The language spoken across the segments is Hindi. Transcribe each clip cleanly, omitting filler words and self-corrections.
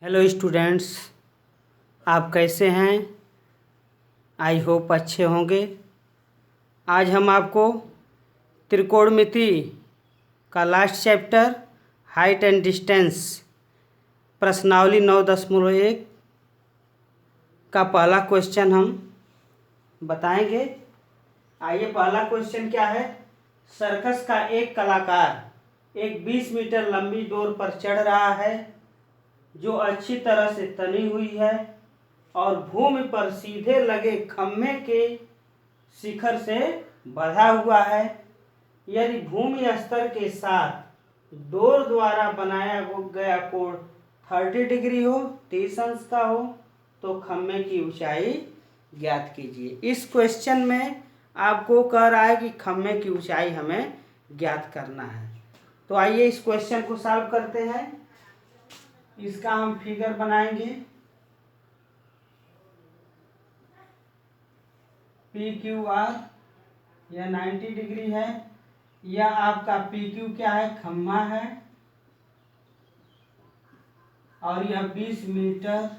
हेलो स्टूडेंट्स, आप कैसे हैं? आई होप अच्छे होंगे। आज हम आपको त्रिकोणमिति का last chapter height and distance प्रश्नावली 9.1 का पहला क्वेश्चन हम बताएंगे। आइए, पहला क्वेश्चन क्या है। सर्कस का एक कलाकार एक 20 मीटर लंबी डोर पर चढ़ रहा है जो अच्छी तरह से तनी हुई है और भूमि पर सीधे लगे खम्भे के शिखर से बंधा हुआ है। यदि भूमि स्तर के साथ डोर द्वारा बनाया गया कोण 30 डिग्री हो, 30 अंश का हो, तो खम्भे की ऊंचाई ज्ञात कीजिए। इस क्वेश्चन में आपको कह रहा है कि खम्भे की ऊंचाई हमें ज्ञात करना है। तो आइए इस क्वेश्चन को सॉल्व करते हैं। इसका हम फिगर बनाएंगे। पी क्यू आर यह 90 डिग्री है। यह आपका पी क्यू क्या है, खम्भा है, और यह 20 मीटर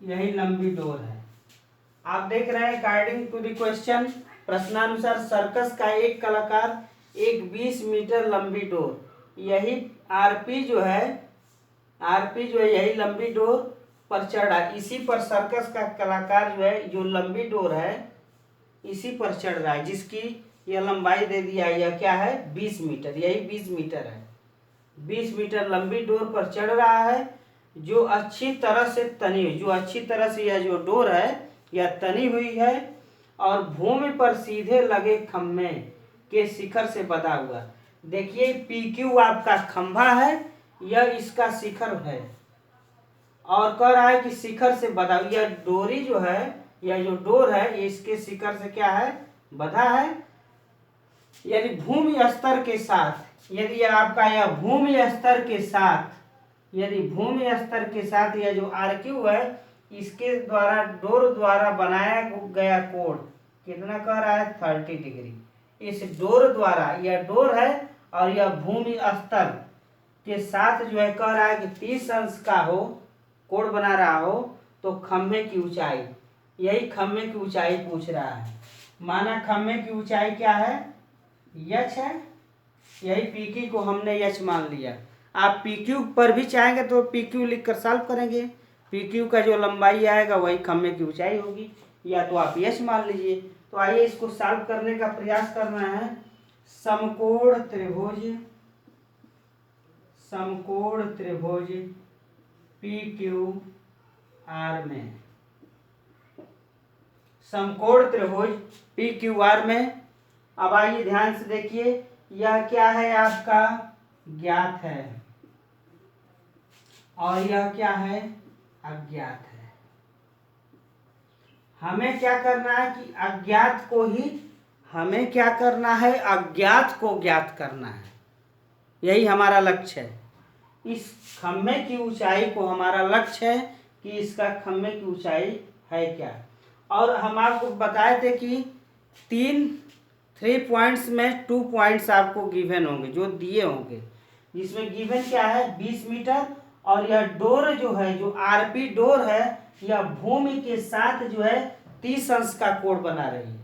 यही लंबी डोर है। आप देख रहे हैं अकॉर्डिंग टू द क्वेश्चन, प्रश्नानुसार सर्कस का एक कलाकार एक 20 मीटर लंबी डोर, यही आरपी जो है यही लंबी डोर पर चढ़ा। इसी पर सर्कस का कलाकार जो है, जो लंबी डोर है इसी पर चढ़ रहा है, जिसकी यह लंबाई दे दिया। यह क्या है, 20 मीटर, यही 20 मीटर है। 20 मीटर लंबी डोर पर चढ़ रहा है जो अच्छी तरह से तनी हुई, यह जो डोर है यह तनी हुई है और भूमि पर सीधे लगे खम्भे के शिखर से बंधा हुआ। देखिए, पी क्यू आपका खंभा है, यह इसका शिखर है, और कह रहा है कि शिखर से बंधा। यह डोरी जो है, यह जो डोर है ये इसके शिखर से क्या है, बंधा है। यदि भूमि स्तर के साथ, यदि आपका यह भूमि स्तर के साथ, यह जो आर क्यू है इसके द्वारा डोर द्वारा बनाया गया कोण कितना कह रहा है, 30 डिग्री। इस डोर द्वारा, यह डोर है और यह भूमि स्तर के साथ जो है कह रहा है कि 30 अंश का हो, कोण बना रहा हो, तो खम्भे की ऊंचाई, यही खम्भे की ऊंचाई पूछ रहा है। माना खम्भे की ऊंचाई क्या है, यच है, यही पीक्यू को हमने यच मान लिया। आप पीक्यू पर भी चाहेंगे तो पीक्यू लिखकर सॉल्व करेंगे। पीक्यू का जो लंबाई आएगा वही खम्भे की ऊंचाई होगी, या तो आप यच मान लीजिए। तो आइए इसको सॉल्व करने का प्रयास करना है। समकोण त्रिभुज पी क्यू आर में, समकोण त्रिभुज पी क्यू आर में। अब आइए ध्यान से देखिए, यह क्या है, आपका ज्ञात है और यह क्या है, अज्ञात है। हमें क्या करना है कि अज्ञात को ज्ञात करना है, यही हमारा लक्ष्य है। इस खम्भे की ऊंचाई को हमारा लक्ष्य है कि इसका खम्भे की ऊंचाई है क्या। और हम आपको बताए थे कि 3 पॉइंट्स में 2 पॉइंट्स आपको गिवन होंगे, जो दिए होंगे, जिसमें गिवन क्या है, 20 मीटर, और यह डोर जो है, जो आरपी डोर है, यह भूमि के साथ जो है 30 अंश का कोण बना रही है।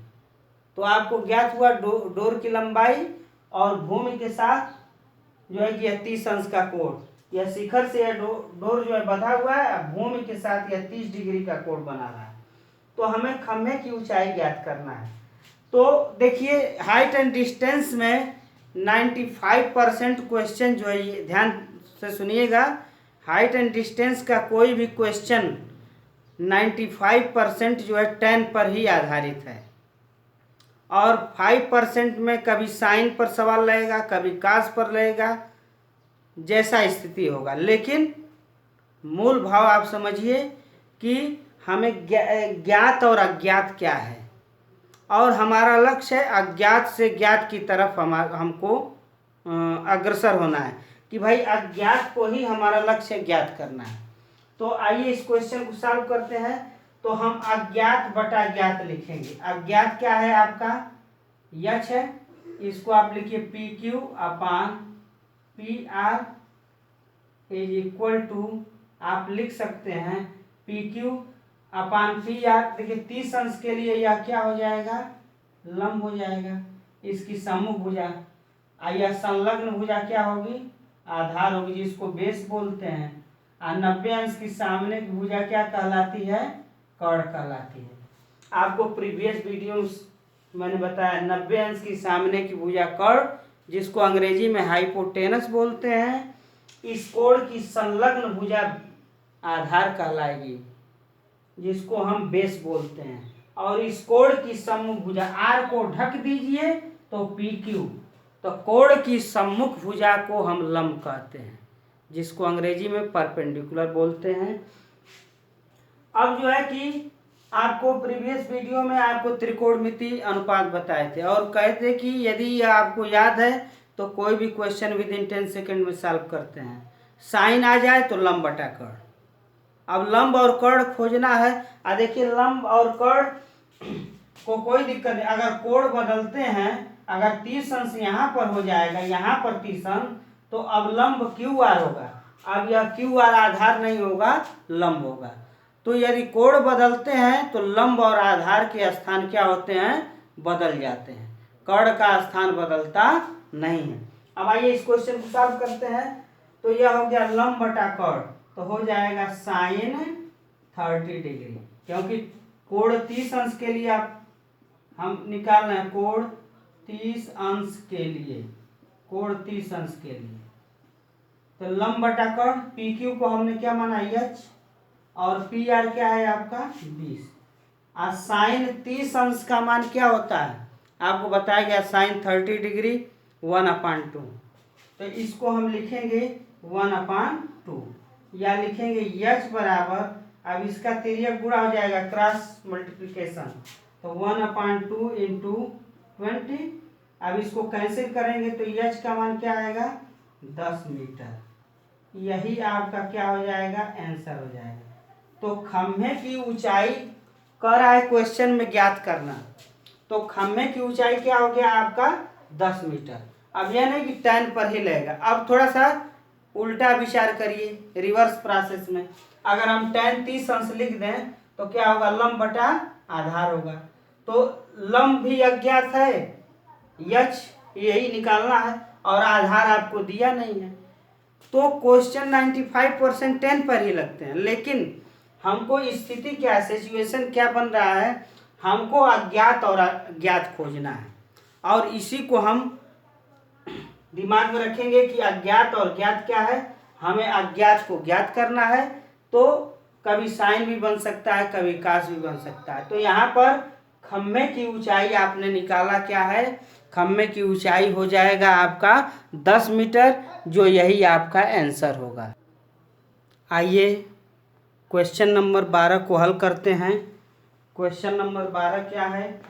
तो आपको ज्ञात हुआ डोर की लंबाई और भूमि के साथ जो है कि यह 30 अंश का कोण, यह शिखर से यह डोर जो है बंधा हुआ है, भूमि के साथ यह 30 डिग्री का कोण बना रहा है। तो हमें खम्भे की ऊंचाई ज्ञात करना है। तो देखिए, हाइट एंड डिस्टेंस में 95% क्वेश्चन जो है, ये ध्यान से सुनिएगा, हाइट एंड डिस्टेंस का कोई भी क्वेश्चन 95% जो है 10 पर ही आधारित है, और 5% में कभी साइन पर सवाल रहेगा, कभी कास पर रहेगा, जैसा स्थिति होगा। लेकिन मूल भाव आप समझिए कि हमें ज्ञात और अज्ञात क्या है, और हमारा लक्ष्य है अज्ञात से ज्ञात की तरफ हमको अग्रसर होना है, कि भाई अज्ञात को ही हमारा लक्ष्य ज्ञात करना है। तो आइए इस क्वेश्चन को सॉल्व करते हैं। तो हम अज्ञात बटा ज्ञात लिखेंगे। अज्ञात क्या है, आपका यच है, इसको आप लिखिए P Q upon P R is equal to आप लिख सकते हैं PQ अपान PR। देखिए 30 अंश के लिए यह क्या हो जाएगा, लंब हो जाएगा, इसकी सम्मुख भुजा या संलग्न भुजा क्या होगी, आधार होगी, जिसको बेस बोलते हैं। और 90 अंश की सामने की भुजा क्या कहलाती है, कर्ण कहलाती है। आपको प्रीवियस वीडियो मैंने बताया 90 अंश की सामने की भुजा कर्ण, जिसको अंग्रेजी में हाइपोटेनस बोलते हैं। इस कोण की संलग्न भुजा आधार कहलाएगी, जिसको हम बेस बोलते हैं। और इस कोण की सम्मुख भुजा, आर को ढक दीजिए तो PQ, तो कोण की सम्मुख भुजा को हम लंब कहते हैं, जिसको अंग्रेजी में परपेंडिकुलर बोलते हैं। अब जो है कि आपको प्रीवियस वीडियो में आपको त्रिकोणमिति अनुपात बताए थे और कहते कि यदि आपको याद है तो कोई भी क्वेश्चन विद इन 10 सेकेंड में सॉल्व करते हैं। साइन आ जाए तो लंब बटा कर्ण। अब लंब और कर्ण खोजना है। देखिए लंब और कर्ण को कोई दिक्कत नहीं, अगर कोण बदलते हैं, अगर 30 अंश यहाँ पर हो जाएगा, यहाँ पर 30 अंश, तो अब लंब QR होगा। अब यह QR आधार नहीं होगा, लंब होगा। तो यदि कोण बदलते हैं तो लंब और आधार के स्थान क्या होते हैं, बदल जाते हैं। कर्ण का स्थान बदलता नहीं है। अब आइए इस क्वेश्चन को सॉल्व करते हैं। तो यह हो गया लंब बटा कर्ण, तो हो जाएगा साइन 30 डिग्री, क्योंकि कोण 30 अंश के लिए आप हम निकाल रहे हैं, कोण 30 अंश के लिए, कोण 30 अंश के लिए। तो लंब बटा कर्ण, PQ को हमने क्या माना, H, और PR क्या है आपका 20। और साइन 30 अंश का मान क्या होता है, आपको बताया गया साइन 30 डिग्री 1/2। तो इसको हम लिखेंगे 1/2, या लिखेंगे H बराबर, अब इसका तिर्यक गुणा हो जाएगा, क्रॉस मल्टीप्लिकेशन, तो 1/2 इंटू 20। अब इसको कैंसिल करेंगे तो H का मान क्या आएगा, 10 मीटर। यही आपका क्या हो जाएगा, आंसर हो जाएगा। तो खम्भे की ऊंचाई कह रहा है क्वेश्चन में ज्ञात करना, तो खम्भे की ऊंचाई क्या हो गया आपका 10 मीटर। अब यह नहीं कि tan पर ही लगेगा, अब थोड़ा सा उल्टा विचार करिए, रिवर्स प्रोसेस में। अगर हम tan 30 अंश लिख दें तो क्या होगा, लंब बटा आधार होगा। तो लंब भी अज्ञात है, H यही निकालना है, और आधार आपको दिया नहीं है। तो क्वेश्चन 95% tan पर ही लगते हैं, लेकिन हमको स्थिति क्या, सिचुएशन क्या बन रहा है, हमको अज्ञात और ज्ञात खोजना है। और इसी को हम दिमाग में रखेंगे कि अज्ञात और ज्ञात क्या है, हमें अज्ञात को ज्ञात करना है। तो कभी साइन भी बन सकता है, कभी कास भी बन सकता है। तो यहाँ पर खम्भे की ऊंचाई आपने निकाला क्या है, खम्भे की ऊंचाई हो जाएगा आपका 10 मीटर, जो यही आपका आंसर होगा। आइए क्वेश्चन नंबर 12 को हल करते हैं। क्वेश्चन नंबर 12 क्या है,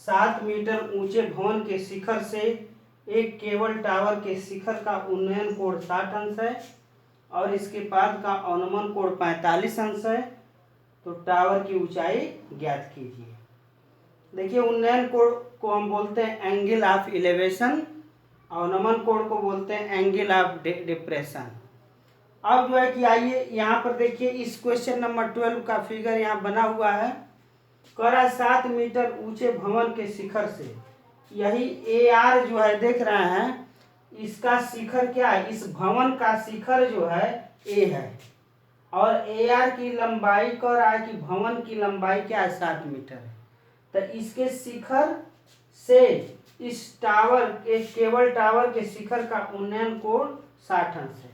7 मीटर ऊंचे भवन के शिखर से एक केबल टावर के शिखर का उन्नयन कोण 60 अंश है और इसके बाद का अवनमन कोण 45 अंश है। तो टावर की ऊंचाई ज्ञात कीजिए। देखिए उन्नयन कोण को हम बोलते हैं एंगल ऑफ इलेवेशन, अवनमन कोण को बोलते हैं एंगल ऑफ डिप्रेशन। अब जो है कि आइए यहाँ पर देखिए, इस क्वेश्चन नंबर 12 का फिगर यहाँ बना हुआ है। कह रहा है 7 मीटर ऊंचे भवन के शिखर से, यही AR जो है देख रहे हैं, इसका शिखर क्या है, इस भवन का शिखर जो है A है, और AR की लंबाई कह रहा है कि भवन की लंबाई क्या है 7 मीटर है। तो इसके शिखर से इस टावर, एक केबल टावर के शिखर का उन्नयन कोण 60 अंश है।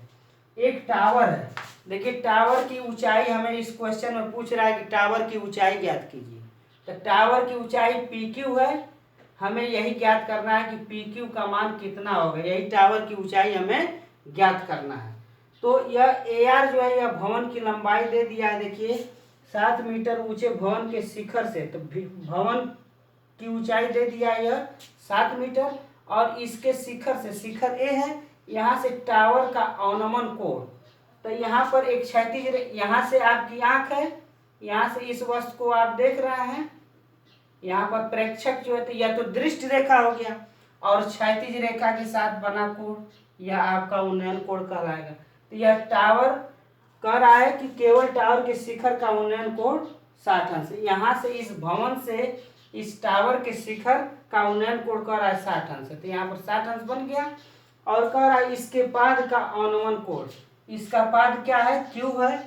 एक टावर है, देखिए टावर की ऊंचाई हमें इस क्वेश्चन में पूछ रहा है कि टावर की ऊंचाई ज्ञात कीजिए। तो टावर की ऊंचाई PQ है, हमें यही ज्ञात करना है कि PQ का मान कितना होगा, यही टावर की ऊंचाई हमें ज्ञात करना है। तो यह AR जो है यह भवन की लंबाई दे दिया है। देखिए 7 मीटर ऊंचे भवन के शिखर से, तो भवन की ऊंचाई दे दिया है यह 7 मीटर, और इसके शिखर से, शिखर A है, यहाँ से टावर का अवनमन कोण, तो यहाँ पर एक क्षैतिज, यहाँ से आपकी आंख है, यहाँ से इस वस्तु को आप देख रहे हैं, यहाँ पर प्रेक्षक जो है, तो यह तो दृष्टि रेखा हो गया, और क्षैतिज रेखा के साथ बना कोण यह आपका उन्नयन कोण कहलाएगा। तो यह टावर कह रहा है कि केवल टावर के शिखर का उन्नयन कोण 60 अंश। यहाँ से इस भवन से इस टावर के शिखर का उन्नयन कोण कह रहा है 60 अंश, तो यहाँ पर 60 अंश बन गया। और कह रहा है इसके पाद का अवनमन कोण, इसका पाद क्या है, क्यू है,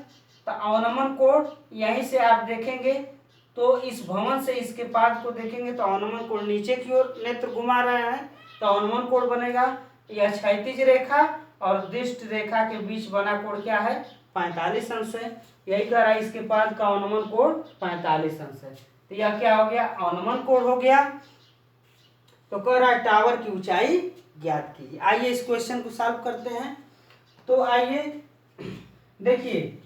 तो अवनमन कोण यहीं से आप देखेंगे तो इस भवन से इसके पाद को देखेंगे तो अवनमन कोण नीचे की ओर नेत्र घुमा रहे हैं, तो अवनमन कोण बनेगा। यह क्षैतिज रेखा और दिष्ट रेखा के बीच बना कोण क्या है, 45 अंश है। यही कह रहा है इसके पाद का अवनमन कोण 45 अंश है, तो यह क्या हो गया, अवनमन कोण हो गया। तो कह रहा है टावर की ऊंचाई ज्ञात कीजिए। आइए इस क्वेश्चन को सॉल्व करते हैं। तो आइए देखिए,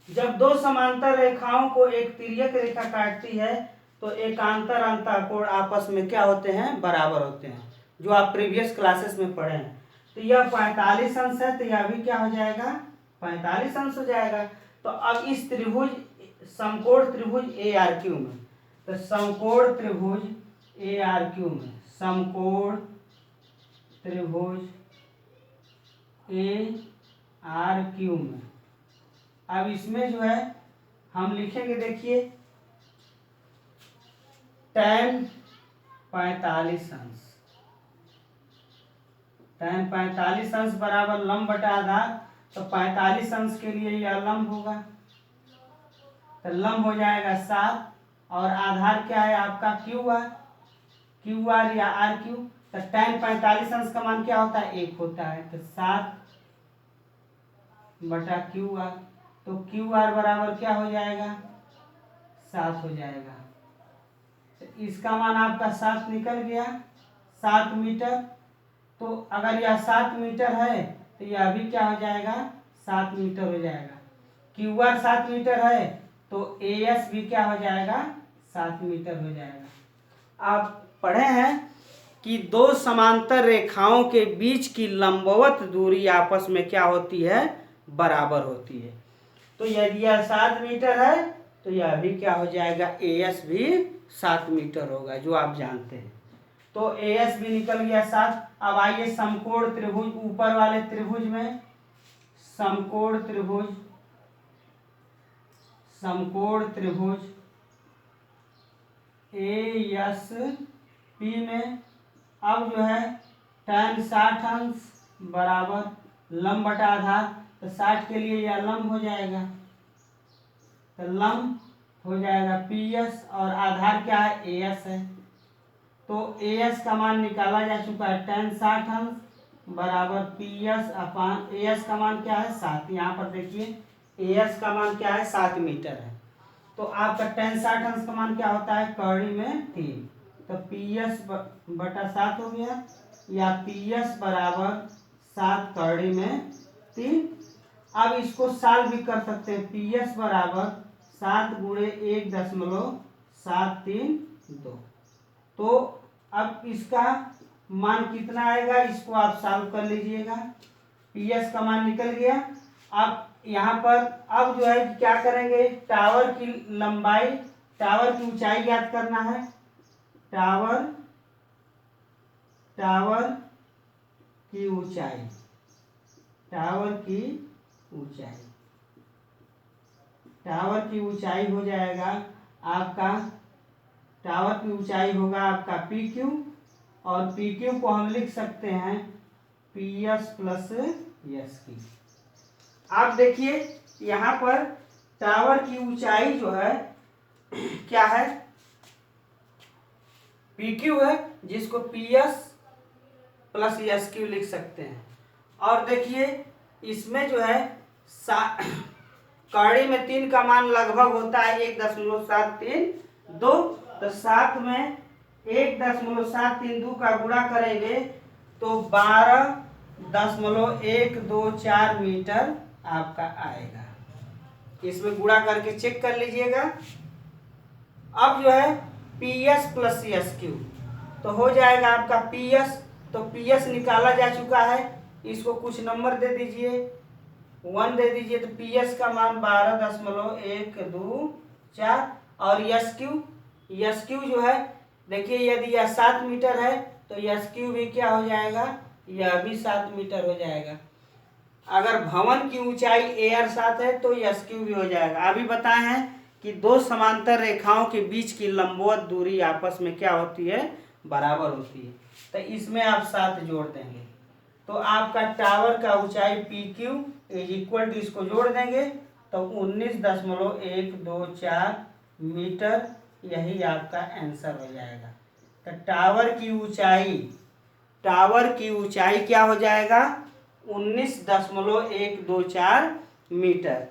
जब दो समांतर रेखाओं को एक तिर्यक रेखा काटती है तो एकांतर अंतःकोण आपस में क्या होते हैं, बराबर होते हैं, जो आप प्रीवियस क्लासेस में पढ़े हैं। तो यह 45 अंश है, तो यह भी क्या हो जाएगा, 45 अंश हो जाएगा। तो अब इस त्रिभुज समकोण त्रिभुज ARQ में, तो समकोण त्रिभुज ARQ में, समकोण त्रिभुज ARQ में, अब इसमें जो है हम लिखेंगे, देखिए tan 45 अंश, tan 45 अंश बराबर लंब बटा आधार, तो 45 अंश के लिए यह लंब होगा, तो लंब हो जाएगा 7, और आधार क्या है आपका QR या RQ, तो tan 45 अंश का मान क्या होता है, 1 होता है, तो 7 बटा QR, तो QR बराबर क्या हो जाएगा, 7 हो जाएगा। तो इसका मान आपका 7 निकल गया, 7 मीटर। तो अगर यह 7 मीटर है तो यह भी क्या हो जाएगा, 7 मीटर हो जाएगा। QR 7 मीटर है तो AS भी क्या हो जाएगा, 7 मीटर हो जाएगा। आप पढ़े हैं कि दो समांतर रेखाओं के बीच की लंबवत दूरी आपस में क्या होती है, बराबर होती है। तो यदि यह 7 मीटर है तो यह भी क्या हो जाएगा, AS भी 7 मीटर होगा, जो आप जानते हैं। तो AS भी निकल गया 7। अब आइए समकोण त्रिभुज, ऊपर वाले त्रिभुज में, समकोण त्रिभुज ASP में अब जो है tan 60 अंश बराबर लंब बटा आधार, तो 60 के लिए यह लंब हो जाएगा, तो लंब हो जाएगा PS, और आधार क्या है, AS है। तो AS का मान निकाला जा चुका है, tan 60 अंश बराबर PS अपान AS का मान क्या है, 7। यहाँ पर देखिए AS का मान क्या है, 7 मीटर है। तो आपका tan 60 अंश का मान क्या होता है, कड़ी में 3, तो PS बटा 7 हो गया, या PS बराबर 7 कड़ी में 3। अब इसको सॉल्व भी कर सकते हैं, PS बराबर 7 गुणे 1.732। तो अब इसका मान कितना आएगा, इसको आप सॉल्व कर लीजिएगा। PS का मान निकल गया। अब यहाँ पर अब जो है क्या करेंगे, टावर की लंबाई, टावर की ऊंचाई ज्ञात करना है। टावर की ऊंचाई, टावर की ऊंचाई हो जाएगा आपका, टावर की ऊंचाई होगा आपका PQ, और PQ को हम लिख सकते हैं PS प्लस SQ। आप देखिए यहाँ पर टावर की ऊंचाई जो है क्या है, PQ है, जिसको PS प्लस SQ लिख सकते हैं। और देखिए इसमें जो है कड़ी में 3 का मान लगभग होता है 1.732, तो 7 में 1.732 का गुणा करेंगे तो 12.124 मीटर आपका आएगा। इसमें गुणा करके चेक कर लीजिएगा। अब जो है PS प्लस SQ, तो हो जाएगा आपका PS, तो PS निकाला जा चुका है, इसको कुछ नंबर दे दीजिए, 1 दे दीजिए, तो PS का मान 12.124, और SQ जो है देखिए, यदि यह 7 मीटर है तो SQ भी क्या हो जाएगा, यह भी 7 मीटर हो जाएगा। अगर भवन की ऊंचाई a साथ है तो यश क्यू भी हो जाएगा। अभी बताए हैं कि दो समांतर रेखाओं के बीच की लंबवत दूरी आपस में क्या होती है, बराबर होती है। तो इसमें आप 7 जोड़ देंगे तो आपका टावर का ऊंचाई P Q is equal to, इसको जोड़ देंगे तो 19.124 मीटर, यही आपका आंसर हो जाएगा। तो टावर की ऊंचाई क्या हो जाएगा, 19.124 मीटर।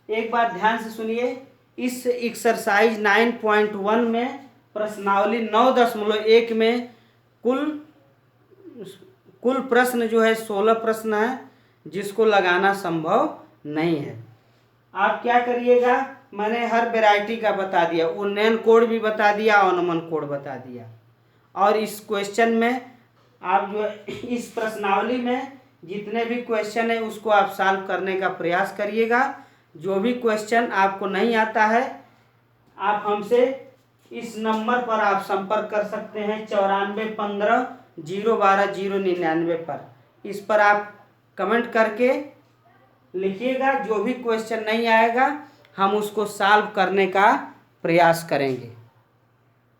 एक बात ध्यान से सुनिए, इस एक्सरसाइज 9.1 में प्रश्नावली 9.1 में कुल प्रश्न जो है 16 प्रश्न है, जिसको लगाना संभव नहीं है। आप क्या करिएगा, मैंने हर वैरायटी का बता दिया, उन्नयन कोड भी बता दिया, अवनमन कोड बता दिया। और इस क्वेश्चन में आप जो इस प्रश्नावली में जितने भी क्वेश्चन है उसको आप सॉल्व करने का प्रयास करिएगा। जो भी क्वेश्चन आपको नहीं आता है आप हमसे इस नंबर पर आप संपर्क कर सकते हैं 9415-012-099 पर। इस पर आप कमेंट करके लिखिएगा, जो भी क्वेश्चन नहीं आएगा हम उसको सॉल्व करने का प्रयास करेंगे।